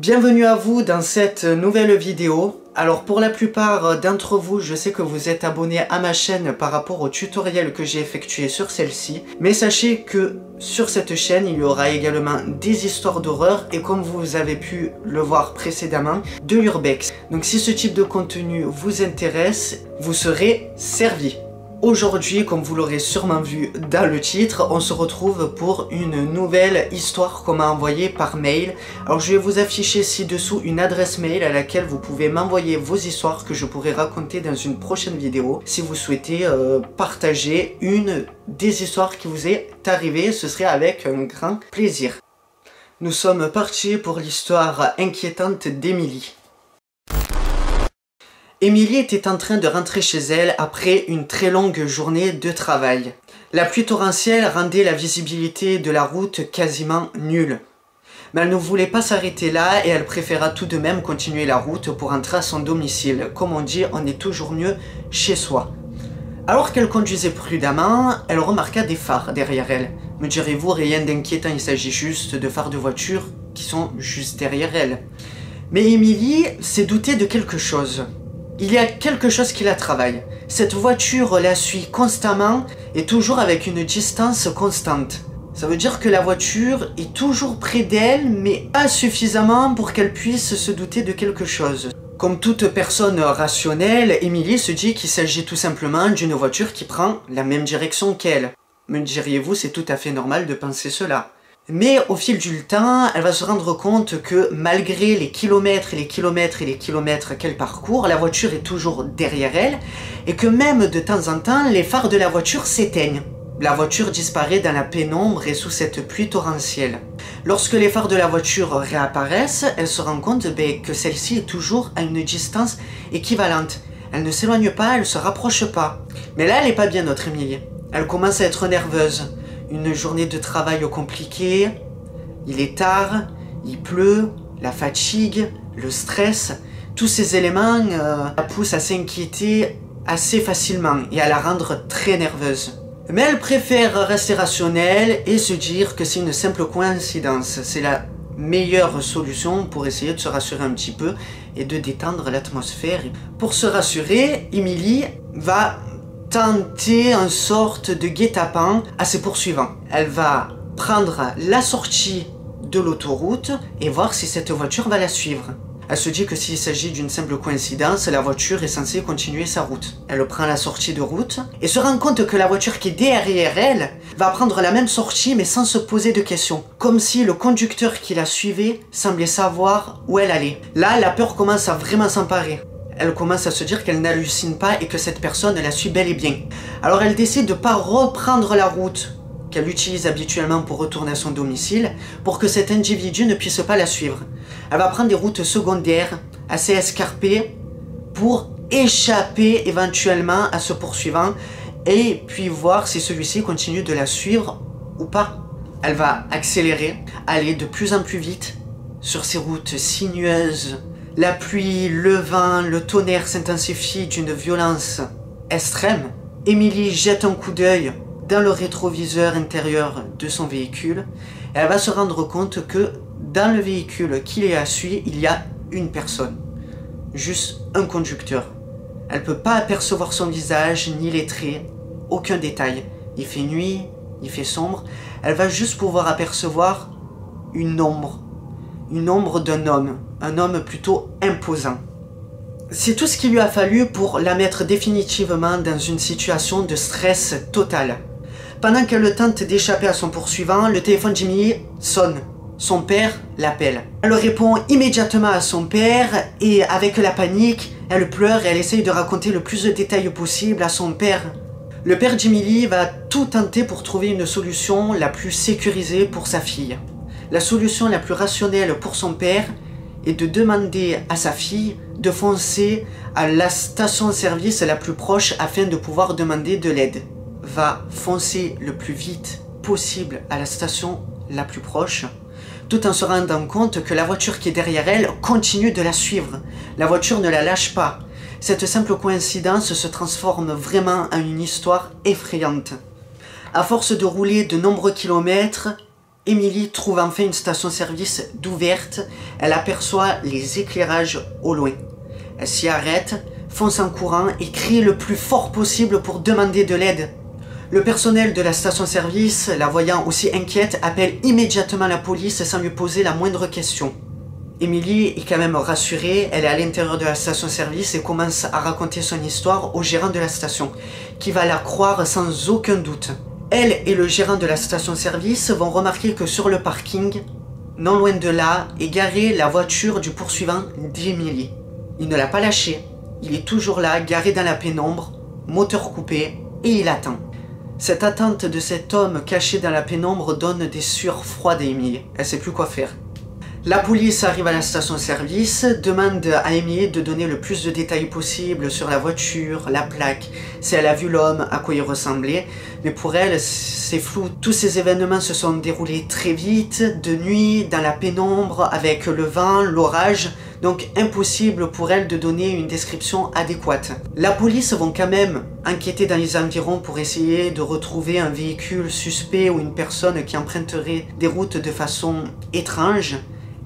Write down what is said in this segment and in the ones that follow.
Bienvenue à vous dans cette nouvelle vidéo. Alors pour la plupart d'entre vous, je sais que vous êtes abonnés à ma chaîne par rapport au tutoriel que j'ai effectué sur celle-ci. Mais sachez que sur cette chaîne, il y aura également des histoires d'horreur et comme vous avez pu le voir précédemment, de l'urbex. Donc si ce type de contenu vous intéresse, vous serez servi. Aujourd'hui, comme vous l'aurez sûrement vu dans le titre, on se retrouve pour une nouvelle histoire qu'on m'a envoyée par mail. Alors je vais vous afficher ci-dessous une adresse mail à laquelle vous pouvez m'envoyer vos histoires que je pourrai raconter dans une prochaine vidéo. Si vous souhaitez partager une des histoires qui vous est arrivée, ce serait avec un grand plaisir. Nous sommes partis pour l'histoire inquiétante d'Emily. Emily était en train de rentrer chez elle après une très longue journée de travail. La pluie torrentielle rendait la visibilité de la route quasiment nulle. Mais elle ne voulait pas s'arrêter là et elle préféra tout de même continuer la route pour rentrer à son domicile. Comme on dit, on est toujours mieux chez soi. Alors qu'elle conduisait prudemment, elle remarqua des phares derrière elle. Me direz-vous, rien d'inquiétant, il s'agit juste de phares de voiture qui sont juste derrière elle. Mais Emily s'est doutée de quelque chose. Il y a quelque chose qui la travaille. Cette voiture la suit constamment et toujours avec une distance constante. Ça veut dire que la voiture est toujours près d'elle, mais pas suffisamment pour qu'elle puisse se douter de quelque chose. Comme toute personne rationnelle, Emily se dit qu'il s'agit tout simplement d'une voiture qui prend la même direction qu'elle. Me diriez-vous, c'est tout à fait normal de penser cela. Mais au fil du temps, elle va se rendre compte que malgré les kilomètres et les kilomètres et les kilomètres qu'elle parcourt, la voiture est toujours derrière elle et que même de temps en temps, les phares de la voiture s'éteignent. La voiture disparaît dans la pénombre et sous cette pluie torrentielle. Lorsque les phares de la voiture réapparaissent, elle se rend compte que celle-ci est toujours à une distance équivalente. Elle ne s'éloigne pas, elle ne se rapproche pas. Mais là, elle n'est pas bien, notre Emily. Elle commence à être nerveuse. Une journée de travail compliquée, il est tard, il pleut, la fatigue, le stress, tous ces éléments la poussent à s'inquiéter assez facilement et à la rendre très nerveuse. Mais elle préfère rester rationnelle et se dire que c'est une simple coïncidence. C'est la meilleure solution pour essayer de se rassurer un petit peu et de détendre l'atmosphère. Pour se rassurer, Emily va tenter une sorte de guet-apens à ses poursuivants. Elle va prendre la sortie de l'autoroute et voir si cette voiture va la suivre. Elle se dit que s'il s'agit d'une simple coïncidence, la voiture est censée continuer sa route. Elle prend la sortie de route et se rend compte que la voiture qui est derrière elle va prendre la même sortie mais sans se poser de questions. Comme si le conducteur qui la suivait semblait savoir où elle allait. Là, la peur commence à vraiment s'emparer. Elle commence à se dire qu'elle n'hallucine pas et que cette personne la suit bel et bien. Alors elle décide de ne pas reprendre la route qu'elle utilise habituellement pour retourner à son domicile pour que cet individu ne puisse pas la suivre. Elle va prendre des routes secondaires assez escarpées pour échapper éventuellement à ce poursuivant et puis voir si celui-ci continue de la suivre ou pas. Elle va accélérer, aller de plus en plus vite sur ces routes sinueuses. La pluie, le vent, le tonnerre s'intensifient d'une violence extrême. Emily jette un coup d'œil dans le rétroviseur intérieur de son véhicule. Et elle va se rendre compte que dans le véhicule qui la suit, il y a une personne. Juste un conducteur. Elle ne peut pas apercevoir son visage, ni les traits, aucun détail. Il fait nuit, il fait sombre. Elle va juste pouvoir apercevoir une ombre. Une ombre d'un homme. Un homme plutôt imposant. C'est tout ce qu'il lui a fallu pour la mettre définitivement dans une situation de stress total. Pendant qu'elle tente d'échapper à son poursuivant, le téléphone d'Emily sonne. Son père l'appelle. Elle répond immédiatement à son père et avec la panique, elle pleure et elle essaye de raconter le plus de détails possible à son père. Le père d'Emily va tout tenter pour trouver une solution la plus sécurisée pour sa fille. La solution la plus rationnelle pour son père est de demander à sa fille de foncer à la station-service la plus proche afin de pouvoir demander de l'aide. Va foncer le plus vite possible à la station la plus proche, tout en se rendant compte que la voiture qui est derrière elle continue de la suivre. La voiture ne la lâche pas. Cette simple coïncidence se transforme vraiment en une histoire effrayante. À force de rouler de nombreux kilomètres, Émilie trouve enfin une station-service d'ouverte. Elle aperçoit les éclairages au loin. Elle s'y arrête, fonce en courant et crie le plus fort possible pour demander de l'aide. Le personnel de la station-service, la voyant aussi inquiète, appelle immédiatement la police sans lui poser la moindre question. Émilie est quand même rassurée, elle est à l'intérieur de la station-service et commence à raconter son histoire au gérant de la station, qui va la croire sans aucun doute. Elle et le gérant de la station-service vont remarquer que sur le parking, non loin de là, est garée la voiture du poursuivant d'Émilie. Il ne l'a pas lâchée, il est toujours là, garé dans la pénombre, moteur coupé, et il attend. Cette attente de cet homme caché dans la pénombre donne des sueurs froides à Émilie, elle sait plus quoi faire. La police arrive à la station-service, demande à Émilie de donner le plus de détails possible sur la voiture, la plaque, si elle a vu l'homme, à quoi il ressemblait. Mais pour elle, c'est flou. Tous ces événements se sont déroulés très vite, de nuit, dans la pénombre, avec le vent, l'orage. Donc impossible pour elle de donner une description adéquate. La police vont quand même enquêter dans les environs pour essayer de retrouver un véhicule suspect ou une personne qui emprunterait des routes de façon étrange.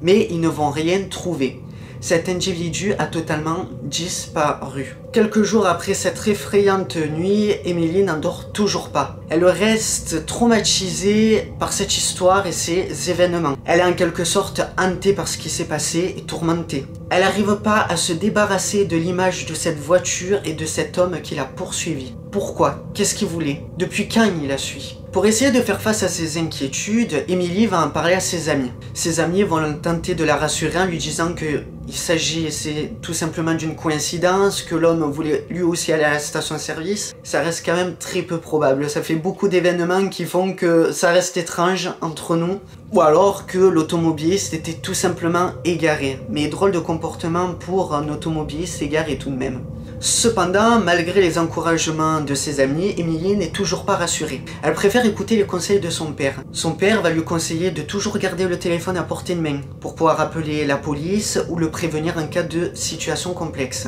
Mais ils ne vont rien trouver. Cet individu a totalement disparu. Quelques jours après cette effrayante nuit, Émilie n'en dort toujours pas. Elle reste traumatisée par cette histoire et ces événements. Elle est en quelque sorte hantée par ce qui s'est passé et tourmentée. Elle n'arrive pas à se débarrasser de l'image de cette voiture et de cet homme qui l'a poursuivie. Pourquoi? Qu'est-ce qu'il voulait? Depuis quand il la suit? Pour essayer de faire face à ses inquiétudes, Émilie va en parler à ses amis. Ses amis vont tenter de la rassurer en lui disant qu'il s'agissait tout simplement d'une coïncidence, que l'homme voulait lui aussi aller à la station-service. Ça reste quand même très peu probable. Ça fait beaucoup d'événements qui font que ça reste étrange entre nous. Ou alors que l'automobiliste était tout simplement égaré. Mais drôle de comportement pour un automobiliste égaré tout de même. Cependant, malgré les encouragements de ses amis, Émilie n'est toujours pas rassurée. Elle préfère écouter les conseils de son père. Son père va lui conseiller de toujours garder le téléphone à portée de main pour pouvoir appeler la police ou le prévenir en cas de situation complexe.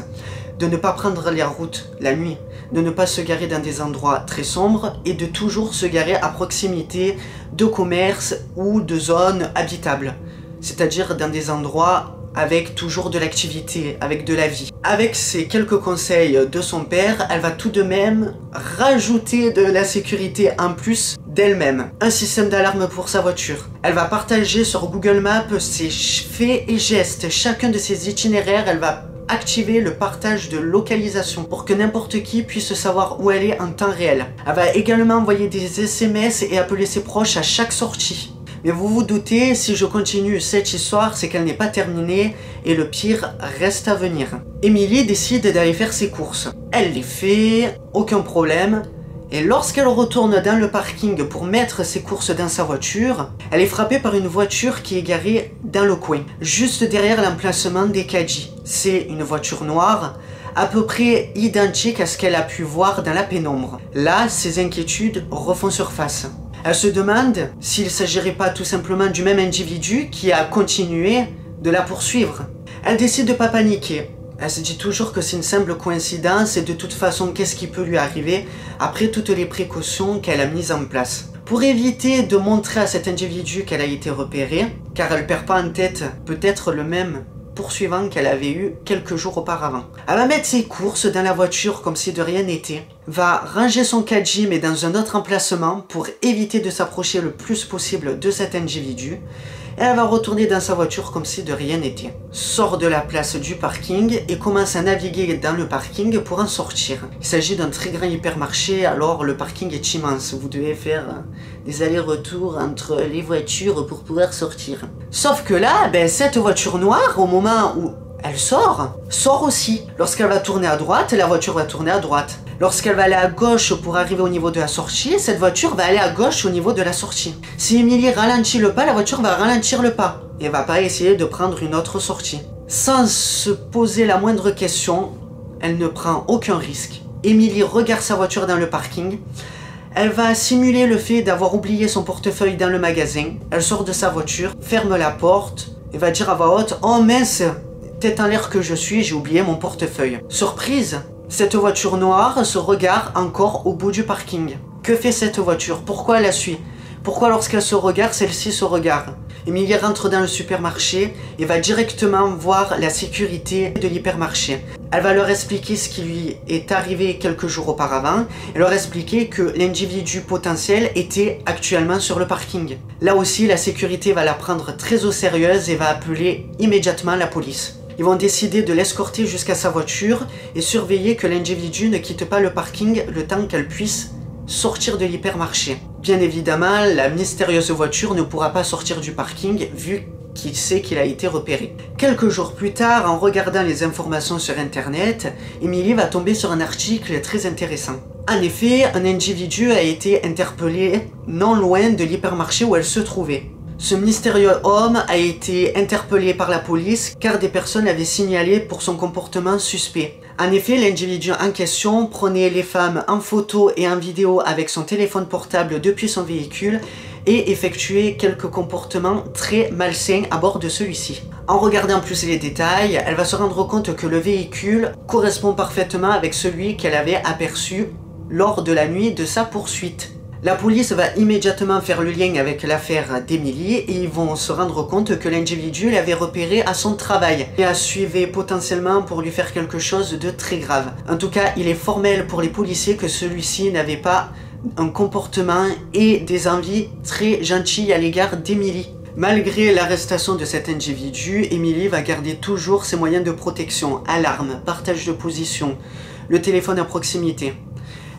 De ne pas prendre les routes la nuit, de ne pas se garer dans des endroits très sombres et de toujours se garer à proximité de commerces ou de zones habitables, c'est-à-dire dans des endroits avec toujours de l'activité, avec de la vie. Avec ces quelques conseils de son père, elle va tout de même rajouter de la sécurité en plus d'elle-même. Un système d'alarme pour sa voiture. Elle va partager sur Google Maps ses faits et gestes, chacun de ses itinéraires. Elle va activer le partage de localisation pour que n'importe qui puisse savoir où elle est en temps réel. Elle va également envoyer des SMS et appeler ses proches à chaque sortie. Mais vous vous doutez, si je continue cette histoire, c'est qu'elle n'est pas terminée et le pire reste à venir. Émilie décide d'aller faire ses courses. Elle les fait, aucun problème. Et lorsqu'elle retourne dans le parking pour mettre ses courses dans sa voiture, elle est frappée par une voiture qui est garée dans le coin, juste derrière l'emplacement des caddies. C'est une voiture noire, à peu près identique à ce qu'elle a pu voir dans la pénombre. Là, ses inquiétudes refont surface. Elle se demande s'il ne s'agirait pas tout simplement du même individu qui a continué de la poursuivre. Elle décide de ne pas paniquer. Elle se dit toujours que c'est une simple coïncidence et de toute façon, qu'est-ce qui peut lui arriver après toutes les précautions qu'elle a mises en place. Pour éviter de montrer à cet individu qu'elle a été repérée, car elle ne perd pas en tête peut-être le même poursuivant qu'elle avait eu quelques jours auparavant. Elle va mettre ses courses dans la voiture comme si de rien n'était, va ranger son caddie mais dans un autre emplacement pour éviter de s'approcher le plus possible de cet individu, et elle va retourner dans sa voiture comme si de rien n'était. Sort de la place du parking et commence à naviguer dans le parking pour en sortir. Il s'agit d'un très grand hypermarché, alors le parking est immense. Vous devez faire des allers-retours entre les voitures pour pouvoir sortir. Sauf que là, cette voiture noire, au moment où elle sort aussi. Lorsqu'elle va tourner à droite, la voiture va tourner à droite. Lorsqu'elle va aller à gauche pour arriver au niveau de la sortie, cette voiture va aller à gauche au niveau de la sortie. Si Émilie ralentit le pas, la voiture va ralentir le pas. Et va pas essayer de prendre une autre sortie. Sans se poser la moindre question, elle ne prend aucun risque. Émilie regarde sa voiture dans le parking. Elle va simuler le fait d'avoir oublié son portefeuille dans le magasin. Elle sort de sa voiture, ferme la porte et va dire à voix haute « Oh mince, tête en l'air que je suis, j'ai oublié mon portefeuille. » Surprise, cette voiture noire se regarde encore au bout du parking. Que fait cette voiture? Pourquoi elle la suit? Pourquoi lorsqu'elle se regarde, celle-ci se regarde? Emily rentre dans le supermarché et va directement voir la sécurité de l'hypermarché. Elle va leur expliquer ce qui lui est arrivé quelques jours auparavant et leur expliquer que l'individu potentiel était actuellement sur le parking. Là aussi, la sécurité va la prendre très au sérieux et va appeler immédiatement la police. Ils vont décider de l'escorter jusqu'à sa voiture et surveiller que l'individu ne quitte pas le parking le temps qu'elle puisse sortir de l'hypermarché. Bien évidemment, la mystérieuse voiture ne pourra pas sortir du parking vu qu'il sait qu'il a été repéré. Quelques jours plus tard, en regardant les informations sur internet, Emily va tomber sur un article très intéressant. En effet, un individu a été interpellé non loin de l'hypermarché où elle se trouvait. Ce mystérieux homme a été interpellé par la police car des personnes l'avaient signalé pour son comportement suspect. En effet, l'individu en question prenait les femmes en photo et en vidéo avec son téléphone portable depuis son véhicule et effectuait quelques comportements très malsains à bord de celui-ci. En regardant plus les détails, elle va se rendre compte que le véhicule correspond parfaitement avec celui qu'elle avait aperçu lors de la nuit de sa poursuite. La police va immédiatement faire le lien avec l'affaire d'Emily et ils vont se rendre compte que l'individu l'avait repéré à son travail et la suivait potentiellement pour lui faire quelque chose de très grave. En tout cas, il est formel pour les policiers que celui-ci n'avait pas un comportement et des envies très gentilles à l'égard d'Emily. Malgré l'arrestation de cet individu, Emily va garder toujours ses moyens de protection, alarme, partage de position, le téléphone à proximité.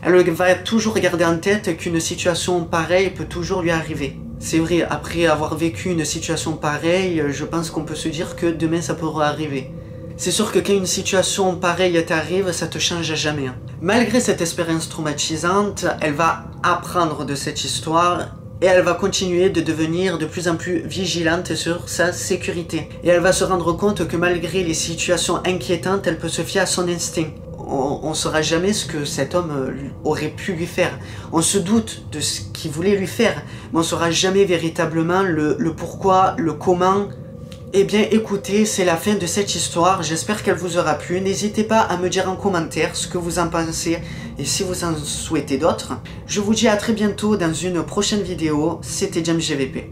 Elle va toujours garder en tête qu'une situation pareille peut toujours lui arriver. C'est vrai, après avoir vécu une situation pareille, je pense qu'on peut se dire que demain ça pourra arriver. C'est sûr que quand une situation pareille t'arrive, ça te change à jamais. Malgré cette expérience traumatisante, elle va apprendre de cette histoire et elle va continuer de devenir de plus en plus vigilante sur sa sécurité. Et elle va se rendre compte que malgré les situations inquiétantes, elle peut se fier à son instinct. On ne saura jamais ce que cet homme aurait pu lui faire. On se doute de ce qu'il voulait lui faire, mais on ne saura jamais véritablement le pourquoi, le comment. Eh bien écoutez, c'est la fin de cette histoire, j'espère qu'elle vous aura plu. N'hésitez pas à me dire en commentaire ce que vous en pensez et si vous en souhaitez d'autres. Je vous dis à très bientôt dans une prochaine vidéo, c'était James GVP.